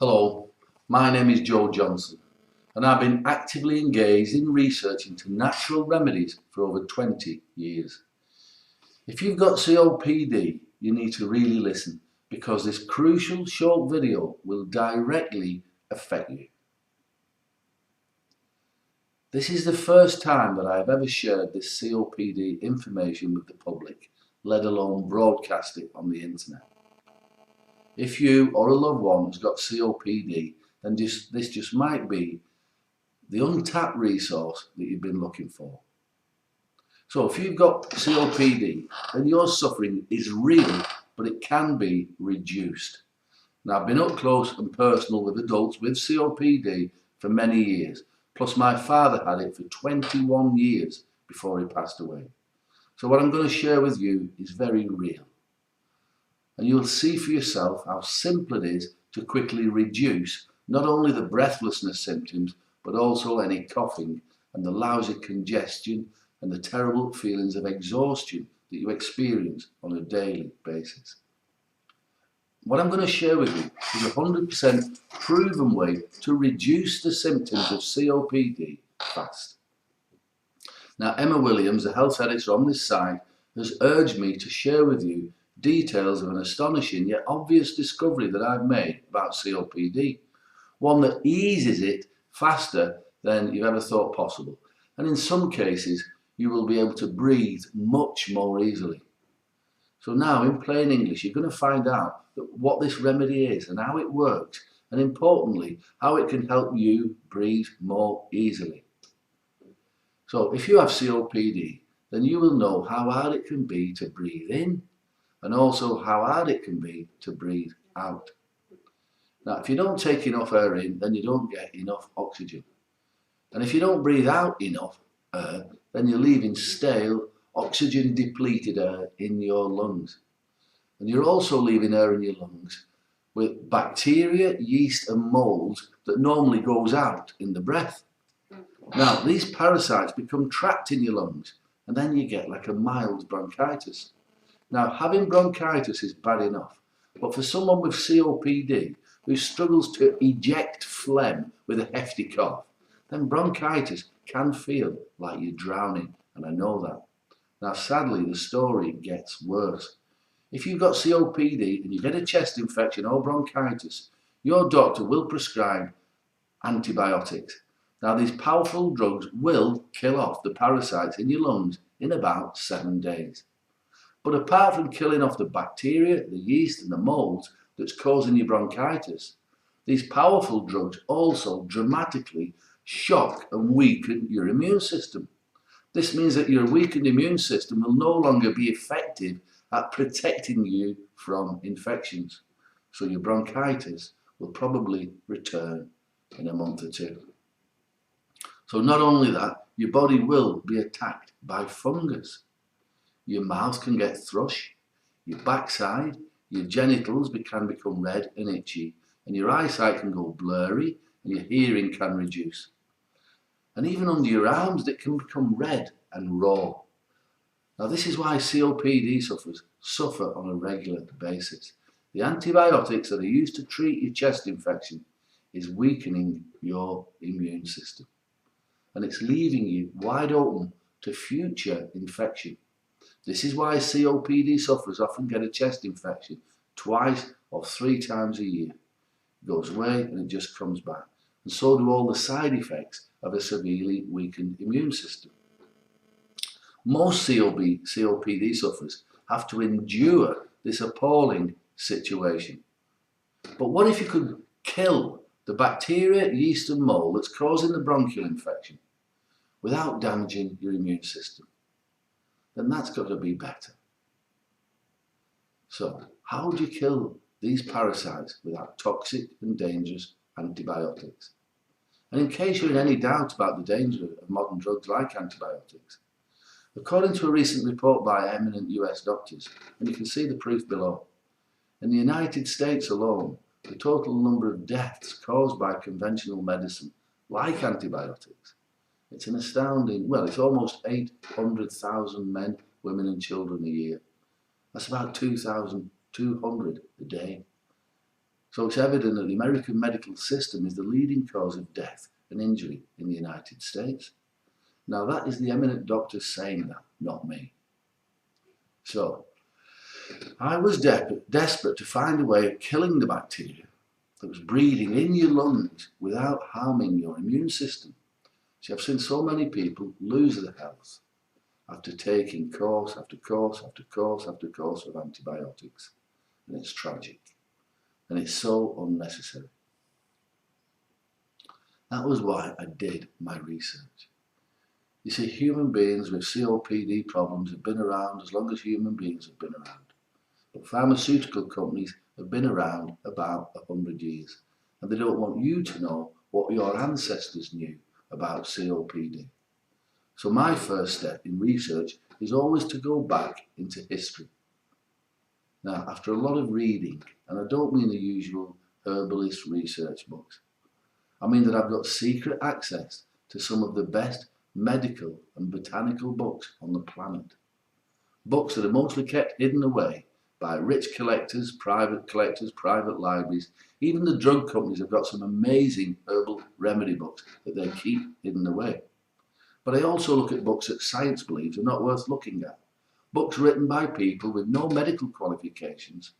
Hello, my name is Joe Johnson and I've been actively engaged in research into natural remedies for over 20 years. If you've got COPD, you need to really listen because this crucial short video will directly affect you. This is the first time that I have ever shared this COPD information with the public, let alone broadcast it on the internet. If you or a loved one has got COPD, then this just might be the untapped resource that you've been looking for. So if you've got COPD, then your suffering is real, but it can be reduced. Now, I've been up close and personal with adults with COPD for many years, plus my father had it for 21 years before he passed away. So what I'm going to share with you is very real. And you'll see for yourself how simple it is to quickly reduce not only the breathlessness symptoms, but also any coughing and the lousy congestion and the terrible feelings of exhaustion that you experience on a daily basis. What I'm going to share with you is a 100% proven way to reduce the symptoms of COPD fast. Now, Emma Williams, the health editor on this site, has urged me to share with you details of an astonishing yet obvious discovery that I've made about COPD, one that eases it faster than you've ever thought possible, and in some cases you will be able to breathe much more easily. So now, in plain English, you're going to find out what this remedy is and how it works, and importantly, how it can help you breathe more easily. So if you have COPD, then you will know how hard it can be to breathe in and also how hard it can be to breathe out. Now, if you don't take enough air in, then you don't get enough oxygen. And if you don't breathe out enough air, then you're leaving stale, oxygen-depleted air in your lungs. And you're also leaving air in your lungs with bacteria, yeast and molds that normally goes out in the breath. Now, these parasites become trapped in your lungs, and then you get like a mild bronchitis. Now, having bronchitis is bad enough, but for someone with COPD who struggles to eject phlegm with a hefty cough, then bronchitis can feel like you're drowning, and I know that. Now, sadly, the story gets worse. If you've got COPD and you get a chest infection or bronchitis, your doctor will prescribe antibiotics. Now, these powerful drugs will kill off the parasites in your lungs in about 7 days. But apart from killing off the bacteria, the yeast and the molds that's causing your bronchitis, these powerful drugs also dramatically shock and weaken your immune system. This means that your weakened immune system will no longer be effective at protecting you from infections. So your bronchitis will probably return in a month or two. So not only that, your body will be attacked by fungus. Your mouth can get thrush, your backside, your genitals can become red and itchy, and your eyesight can go blurry, and your hearing can reduce. And even under your arms, it can become red and raw. Now, this is why COPD sufferers suffer on a regular basis. The antibiotics that are used to treat your chest infection is weakening your immune system, and it's leaving you wide open to future infection. This is why COPD sufferers often get a chest infection 2 or 3 times a year. It goes away and it just comes back. And so do all the side effects of a severely weakened immune system. Most COPD sufferers have to endure this appalling situation. But what if you could kill the bacteria, yeast and mold that's causing the bronchial infection without damaging your immune system? Then that's got to be better. So, how do you kill these parasites without toxic and dangerous antibiotics? And in case you're in any doubt about the danger of modern drugs like antibiotics, according to a recent report by eminent US doctors, and you can see the proof below, in the United States alone, the total number of deaths caused by conventional medicine, like antibiotics, it's an astounding, well, it's almost 800,000 men, women and children a year. That's about 2,200 a day. So it's evident that the American medical system is the leading cause of death and injury in the United States. Now that is the eminent doctors saying that, not me. So I was desperate to find a way of killing the bacteria that was breeding in your lungs without harming your immune system. See, I've seen so many people lose their health after taking course after course after course after course of antibiotics. And it's tragic. And it's so unnecessary. That was why I did my research. You see, human beings with COPD problems have been around as long as human beings have been around. But pharmaceutical companies have been around about 100 years. And they don't want you to know what your ancestors knew about COPD. So my first step in research is always to go back into history. Now, after a lot of reading, and I don't mean the usual herbalist research books, I mean that I've got secret access to some of the best medical and botanical books on the planet. Books that are mostly kept hidden away by rich collectors, private libraries. Even the drug companies have got some amazing herbal remedy books that they keep hidden away. But I also look at books that science believes are not worth looking at. Books written by people with no medical qualifications,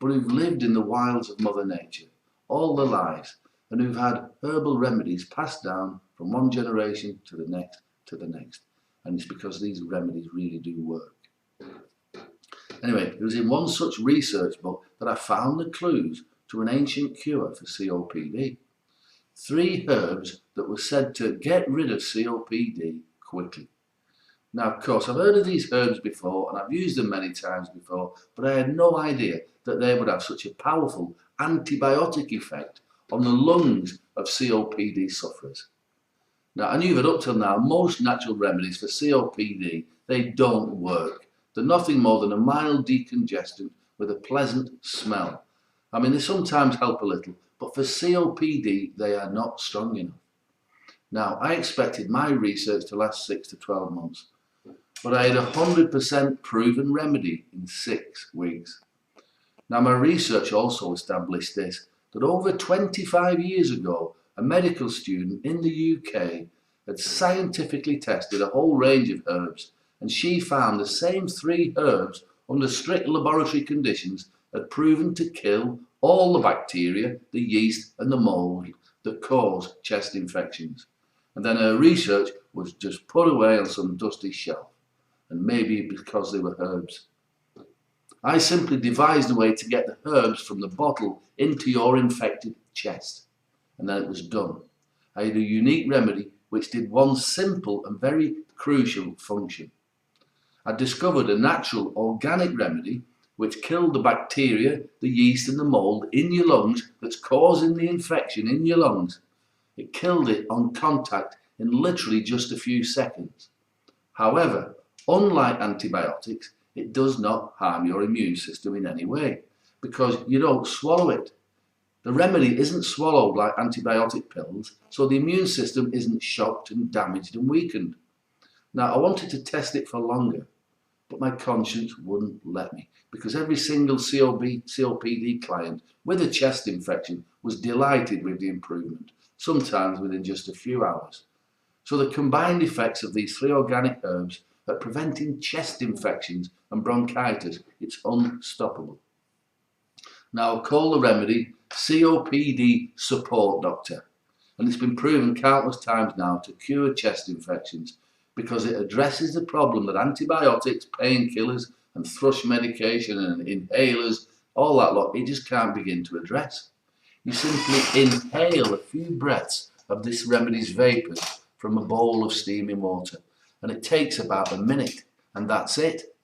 but who've lived in the wilds of Mother Nature all their lives, and who've had herbal remedies passed down from one generation to the next to the next. And it's because these remedies really do work. Anyway, it was in one such research book that I found the clues to an ancient cure for COPD. 3 herbs that were said to get rid of COPD quickly. Now, of course, I've heard of these herbs before and I've used them many times before, but I had no idea that they would have such a powerful antibiotic effect on the lungs of COPD sufferers. Now, I knew that up till now, most natural remedies for COPD, they don't work. They're nothing more than a mild decongestant with a pleasant smell. I mean, they sometimes help a little, but for COPD, they are not strong enough. Now, I expected my research to last 6 to 12 months, but I had a 100% proven remedy in 6 weeks. Now, my research also established this, that over 25 years ago, a medical student in the UK had scientifically tested a whole range of herbs, and she found the same 3 herbs under strict laboratory conditions had proven to kill all the bacteria, the yeast and the mould that cause chest infections. And then her research was just put away on some dusty shelf, and maybe because they were herbs. I simply devised a way to get the herbs from the bottle into your infected chest, and then it was done. I had a unique remedy which did one simple and very crucial function. I discovered a natural organic remedy which killed the bacteria, the yeast and the mould in your lungs that's causing the infection in your lungs. It killed it on contact in literally just a few seconds. However, unlike antibiotics, it does not harm your immune system in any way because you don't swallow it. The remedy isn't swallowed like antibiotic pills, so the immune system isn't shocked and damaged and weakened. Now, I wanted to test it for longer, but my conscience wouldn't let me because every single COPD client with a chest infection was delighted with the improvement, sometimes within just a few hours. So the combined effects of these 3 organic herbs at preventing chest infections and bronchitis, it's unstoppable. Now, I call the remedy COPD Support Doctor, and it's been proven countless times now to cure chest infections because it addresses the problem that antibiotics, painkillers and thrush medication and inhalers, all that lot, it just can't begin to address. You simply inhale a few breaths of this remedy's vapours from a bowl of steaming water, and it takes about a minute, and that's it.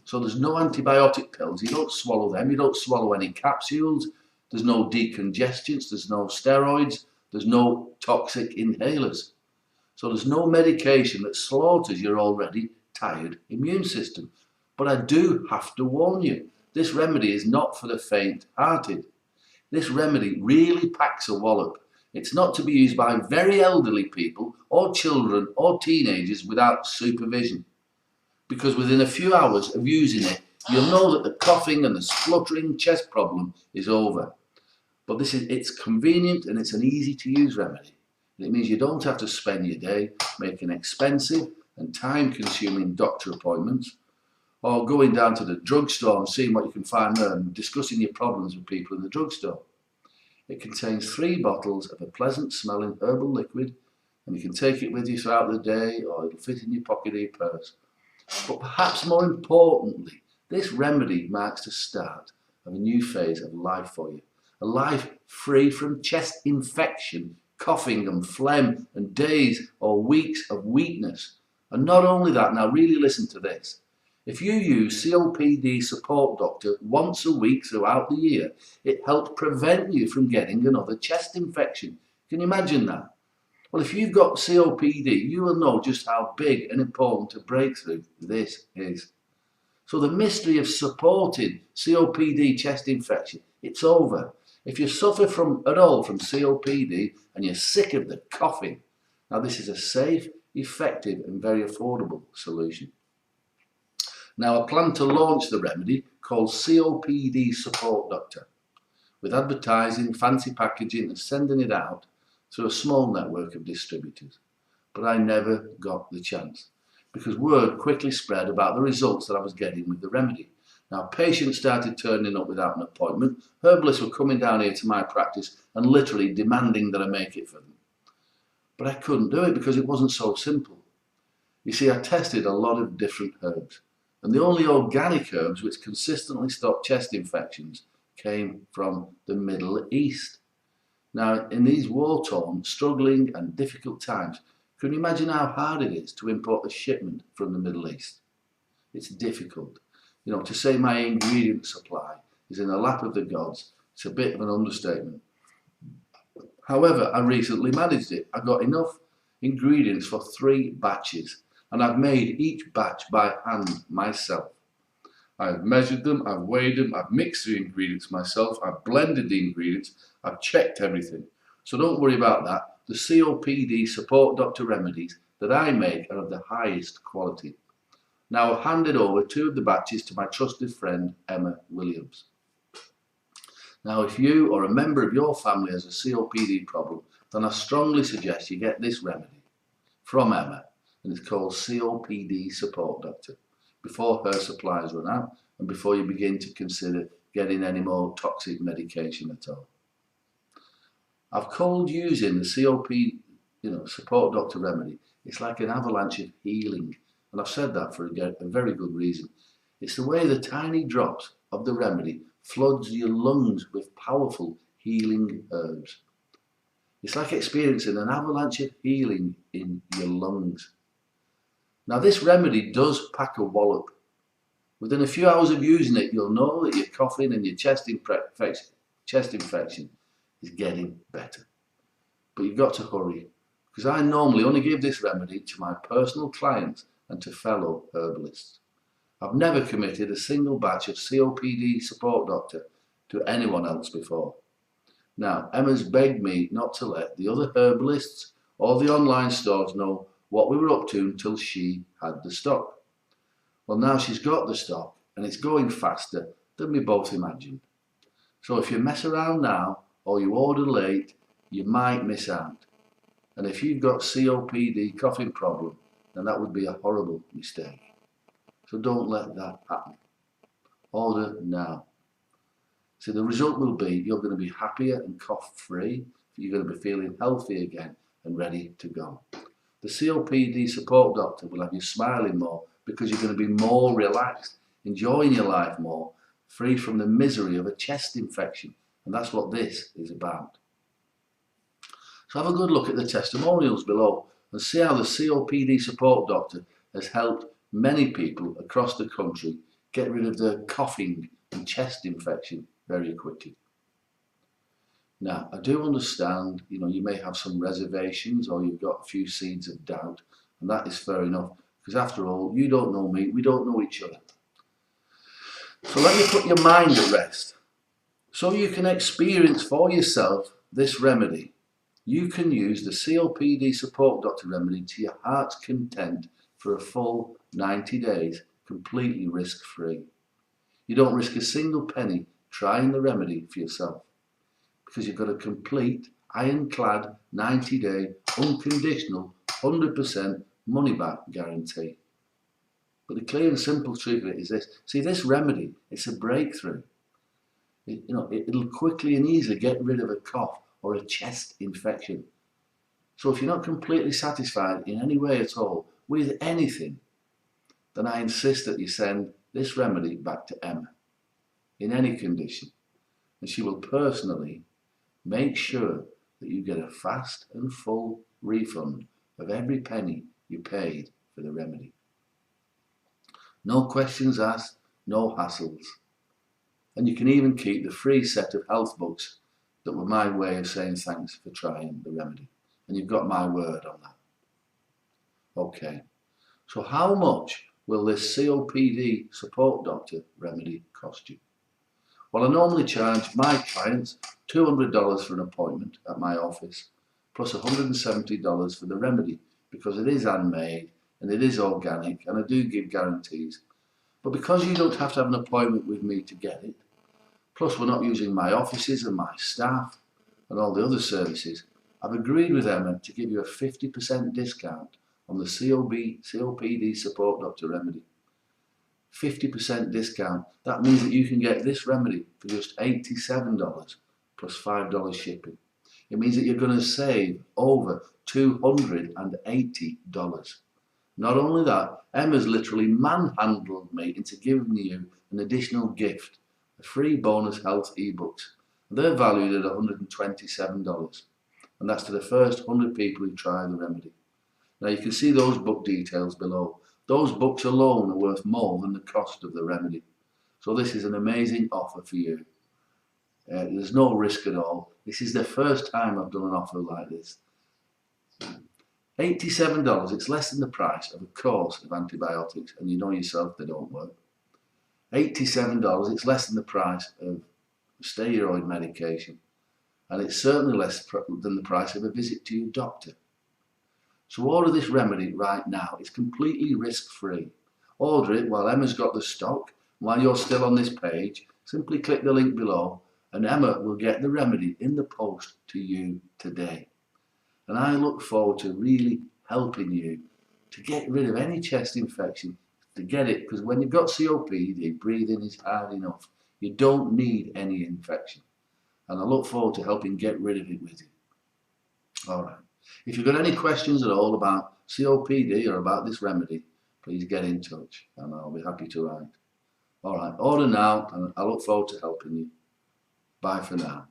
So there's no antibiotic pills, you don't swallow them, you don't swallow any capsules, there's no decongestants, there's no steroids, there's no toxic inhalers. So there's no medication that slaughters your already tired immune system. But I do have to warn you, this remedy is not for the faint-hearted. This remedy really packs a wallop. It's not to be used by very elderly people or children or teenagers without supervision. Because within a few hours of using it, you'll know that the coughing and the spluttering chest problem is over. But it's convenient and it's an easy to use remedy. And it means you don't have to spend your day making expensive and time consuming doctor appointments, or going down to the drugstore and seeing what you can find there and discussing your problems with people in the drugstore. It contains 3 bottles of a pleasant smelling herbal liquid, and you can take it with you throughout the day, or it'll fit in your pocket or your purse. But perhaps more importantly, this remedy marks the start of a new phase of life for you. A life free from chest infection, coughing and phlegm, and days or weeks of weakness. And not only that, now really listen to this. If you use COPD Support Doctor once a week throughout the year, it helps prevent you from getting another chest infection. Can you imagine that? Well, if you've got COPD, you will know just how big and important a breakthrough this is. So the mystery of supporting COPD chest infection, it's over. If you suffer at all from COPD and you're sick of the coughing, now this is a safe, effective and very affordable solution. Now I plan to launch the remedy called COPD Support Doctor, with advertising, fancy packaging and sending it out through a small network of distributors. But I never got the chance, because word quickly spread about the results that I was getting with the remedy. Now patients started turning up without an appointment. Herbalists were coming down here to my practice and literally demanding that I make it for them. But I couldn't do it because it wasn't so simple. You see, I tested a lot of different herbs, and the only organic herbs which consistently stop chest infections came from the Middle East. Now, in these war-torn, struggling and difficult times, can you imagine how hard it is to import a shipment from the Middle East? It's difficult. You know, to say my ingredient supply is in the lap of the gods, it's a bit of an understatement. However, I recently managed it. I got enough ingredients for 3 batches, and I've made each batch by hand myself. I've measured them, I've weighed them, I've mixed the ingredients myself, I've blended the ingredients, I've checked everything. So don't worry about that. The COPD Support Doctor remedies that I make are of the highest quality. Now I've handed over 2 of the batches to my trusted friend Emma Williams. Now if you or a member of your family has a COPD problem, then I strongly suggest you get this remedy from Emma, and it's called COPD Support Doctor, before her supplies run out and before you begin to consider getting any more toxic medication at all. I've called using the COPD Support Doctor remedy, it's like an avalanche of healing, and I've said that for a very good reason. It's the way the tiny drops of the remedy floods your lungs with powerful healing herbs. It's like experiencing an avalanche of healing in your lungs. Now this remedy does pack a wallop. Within a few hours of using it, you'll know that your coughing and your chest infection is getting better. But you've got to hurry, because I normally only give this remedy to my personal clients and to fellow herbalists. I've never committed a single batch of COPD Support Doctor to anyone else before. Now, Emma's begged me not to let the other herbalists or the online stores know what we were up to until she had the stock. Well, now she's got the stock and it's going faster than we both imagined. So if you mess around now or you order late, you might miss out. And if you've got COPD coughing problem, then that would be a horrible mistake. So don't let that happen. Order now. So the result will be you're going to be happier and cough-free. You're going to be feeling healthy again and ready to go. The COPD Support Doctor will have you smiling more because you're going to be more relaxed, enjoying your life more, free from the misery of a chest infection. And that's what this is about. So have a good look at the testimonials below and see how the COPD Support Doctor has helped many people across the country get rid of their coughing and chest infection very quickly. Now, I do understand, you may have some reservations or you've got a few seeds of doubt, and that is fair enough, because after all, you don't know me, we don't know each other. So let me put your mind at rest. So you can experience for yourself this remedy. You can use the COPD Support Doctor remedy to your heart's content for a full 90 days, completely risk-free. You don't risk a single penny trying the remedy for yourself, because you've got a complete, ironclad, 90-day, unconditional, 100% money-back guarantee. But the clear and simple truth of it is this. See, this remedy, it's a breakthrough. It'll quickly and easily get rid of a cough or a chest infection. So if you're not completely satisfied in any way at all with anything, then I insist that you send this remedy back to Emma in any condition, and she will personally make sure that you get a fast and full refund of every penny you paid for the remedy. No questions asked, no hassles. And you can even keep the free set of health books that were my way of saying thanks for trying the remedy. And you've got my word on that. Okay, so how much will this COPD support doctor remedy cost you? Well, I normally charge my clients $200 for an appointment at my office, plus $170 for the remedy, because it is handmade and it is organic and I do give guarantees. But because you don't have to have an appointment with me to get it, plus we're not using my offices and my staff and all the other services, I've agreed with Emma to give you a 50% discount on the COPD support doctor remedy. 50% discount. That means that you can get this remedy for just $87 plus $5 shipping. It means that you're going to save over $280. Not only that, Emma's literally manhandled me into giving you an additional gift, a free bonus health ebooks. They're valued at $127, and that's to the first 100 people who try the remedy. Now you can see those book details below. Those books alone are worth more than the cost of the remedy. So this is an amazing offer for you. There's no risk at all. This is the first time I've done an offer like this. $87, it's less than the price of a course of antibiotics, and you know yourself they don't work. $87, it's less than the price of steroid medication, and it's certainly less than the price of a visit to your doctor. So order this remedy right now. It's completely risk-free. Order it while Emma's got the stock. While you're still on this page, simply click the link below and Emma will get the remedy in the post to you today. And I look forward to really helping you to get rid of any chest infection, to get it, because when you've got COPD, breathing is hard enough. You don't need any infection. And I look forward to helping get rid of it with you. All right. If you've got any questions at all about COPD or about this remedy, please get in touch and I'll be happy to write. All right, order now and I look forward to helping you. Bye for now.